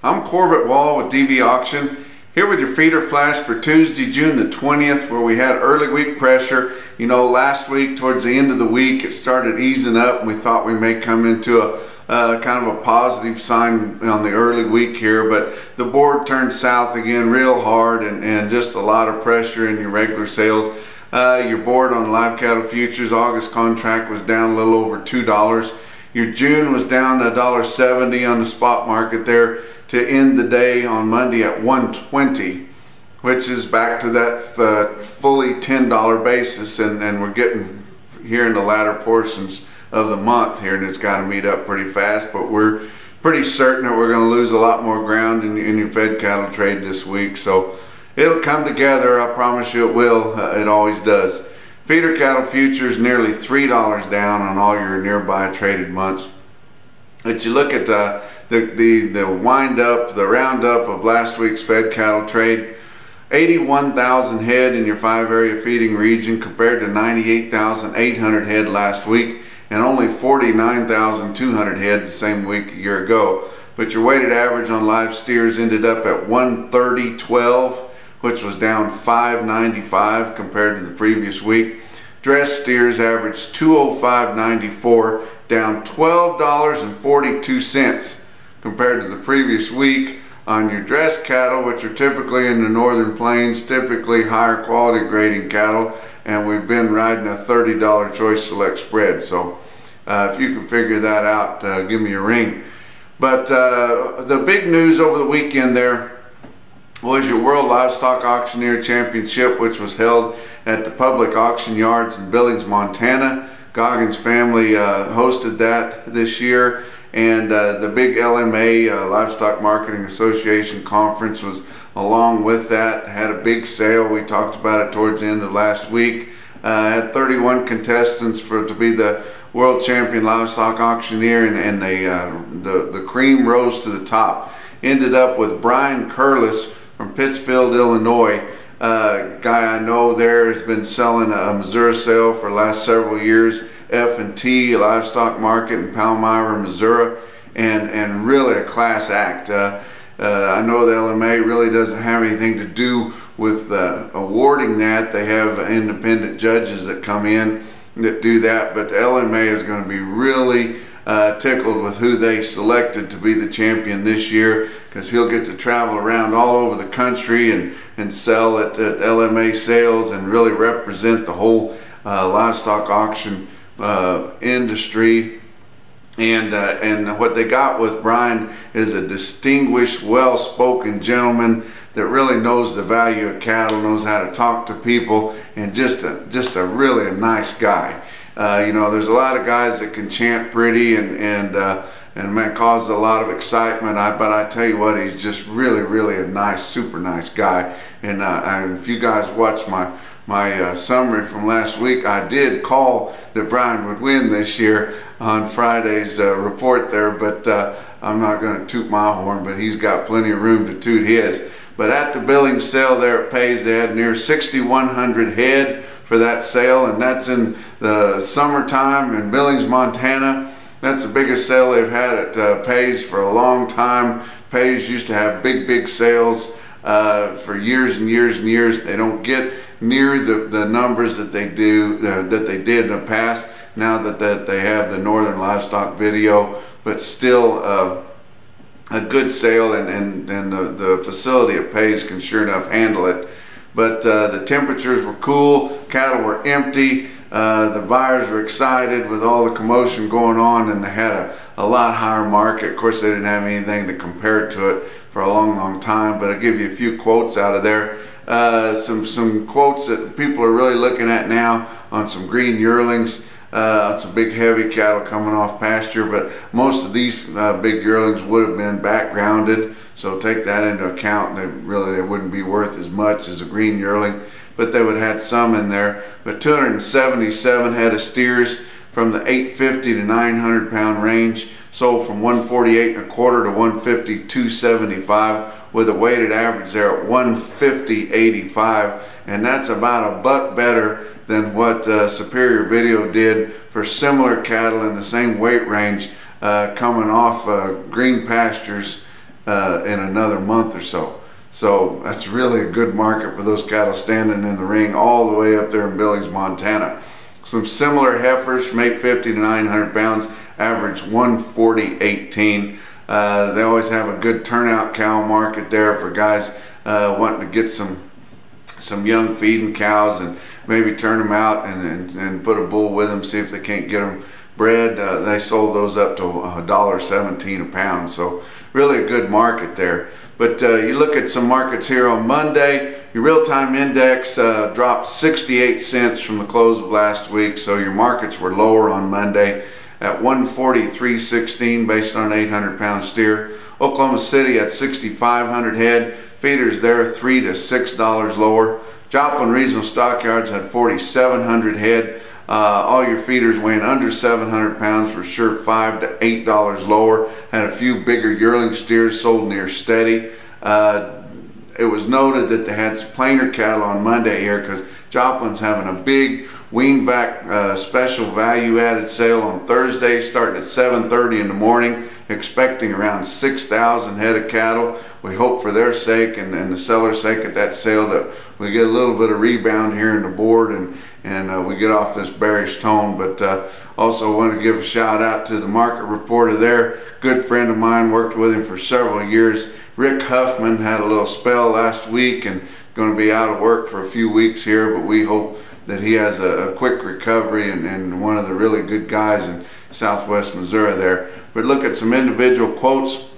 I'm Corbett Wall with DV Auction, here with your feeder flash for Tuesday, June the 20th, where we had early week pressure. You know, last week, towards the end of the week, it started easing up, and we thought we may come into a kind of a positive sign on the early week here, but the board turned south again real hard, and just a lot of pressure in your regular sales. Your board on live cattle futures, August contract was down a little over $2. Your June was down $1.70 on the spot market there to end the day on Monday at $1.20, which is back to that fully $10 basis, and we're getting here in the latter portions of the month here, and it's got to meet up pretty fast, but we're pretty certain that we're going to lose a lot more ground in your fed cattle trade this week, so it'll come together. I promise you it will. It always does. Feeder cattle futures nearly $3 down on all your nearby traded months. But you look at the wind up, the roundup of last week's fed cattle trade, 81,000 head in your 5-area feeding region compared to 98,800 head last week, and only 49,200 head the same week a year ago. But your weighted average on live steers ended up at 130.12, which was down 595 compared to the previous week. Dress steers averaged 205.94, down $12.42 compared to the previous week. On your dress cattle, which are typically in the northern plains, typically higher quality grading cattle, and we've been riding a $30 choice select spread. So if you can figure that out, give me a ring. But the big news over the weekend there was your World Livestock Auctioneer Championship, which was held at the public auction yards in Billings, Montana. Goggins family hosted that this year, and the big LMA Livestock Marketing Association conference was along with that. Had a big sale. We talked about it towards the end of last week. Had 31 contestants to be the world champion livestock auctioneer, and the cream rose to the top. Ended up with Brian Curlis from Pittsfield, Illinois. Guy I know there has been selling a Missouri sale for the last several years, F&T Livestock Market in Palmyra, Missouri, and really a class act. I know the LMA really doesn't have anything to do with awarding that. They have independent judges that come in that do that, but the LMA is going to be really tickled with who they selected to be the champion this year, because he'll get to travel around all over the country and sell at LMA sales and really represent the whole livestock auction industry. And what they got with Brian is a distinguished, well-spoken gentleman that really knows the value of cattle, knows how to talk to people, and just a really nice guy. You know, there's a lot of guys that can chant pretty and man, cause a lot of excitement. But I tell you what, he's just really a nice, super nice guy. And if you guys watch my summary from last week, I did call that Brian would win this year on Friday's report there, but I'm not going to toot my horn, but he's got plenty of room to toot his. But at the Billings sale there at Pays, they had near 6,100 head for that sale, and that's in the summertime in Billings, Montana. That's the biggest sale they've had at Pays for a long time. Pays used to have big sales for years and years and years. They don't get near the numbers that they do that they did in the past, now that they have the Northern Livestock Video, but still a good sale, and the facility at Pays can sure enough handle it. But the temperatures were cool, cattle were empty, the buyers were excited with all the commotion going on, and they had a lot higher market. Of course, they didn't have anything to compare to it for a long time, but I'll give you a few quotes out of there. Some quotes that people are really looking at now on some green yearlings, some big heavy cattle coming off pasture, but most of these big yearlings would have been backgrounded, so take that into account. They wouldn't be worth as much as a green yearling, but they would have had some in there. But 277 head of steers from the 850 to 900 pound range, sold from 148 1/4 to 152.75, with a weighted average there at 150.85, and that's about $1 better than what Superior Video did for similar cattle in the same weight range coming off green pastures in another month or so. So that's really a good market for those cattle standing in the ring all the way up there in Billings, Montana. Some similar heifers from 850 to 900 pounds, average 140.18. They always have a good turnout cow market there for guys wanting to get some young feeding cows and maybe turn them out and put a bull with them, see if they can't get them bred. They sold those up to $1.17 a pound, so really a good market there. But you look at some markets here on Monday, your real-time index dropped 68 cents from the close of last week, so your markets were lower on Monday at 143.16 based on an 800-pound steer. Oklahoma City at 6,500 head, feeders there $3 to $6 lower. Joplin Regional Stockyards had 4,700 head. All your feeders weighing under 700 pounds for sure $5 to $8 lower. Had a few bigger yearling steers sold near steady. It was noted that they had some plainer cattle on Monday here because Joplin's having a big wean vac special value added sale on Thursday starting at 7:30 in the morning, expecting around 6,000 head of cattle. We hope for their sake and the seller's sake at that sale that we get a little bit of rebound here in the board and we get off this bearish tone. But also want to give a shout out to the market reporter there, good friend of mine, worked with him for several years. Rick Huffman had a little spell last week and going to be out of work for a few weeks here, but we hope that he has a quick recovery and one of the really good guys in southwest Missouri there. But look at some individual quotes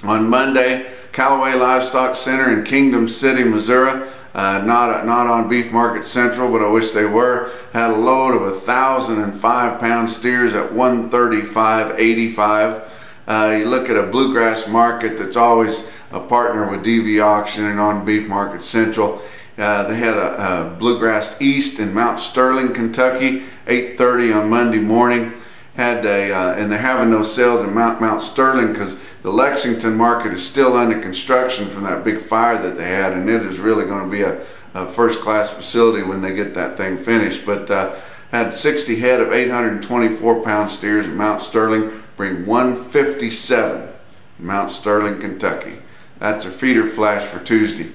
on Monday. Callaway Livestock Center in Kingdom City, Missouri, not on Beef Market Central, but I wish they were, had a load of 1,005 pound steers at 135.85. You look at a bluegrass market that's always a partner with DV Auction and on Beef Market Central. They had a Bluegrass East in Mount Sterling, Kentucky, 8:30 on Monday morning. And they're having those sales in Mount Sterling because the Lexington market is still under construction from that big fire that they had, and it is really going to be a first-class facility when they get that thing finished. But had 60 head of 824 pound steers at Mount Sterling, bring 157 in Mount Sterling, Kentucky. That's a feeder flash for Tuesday.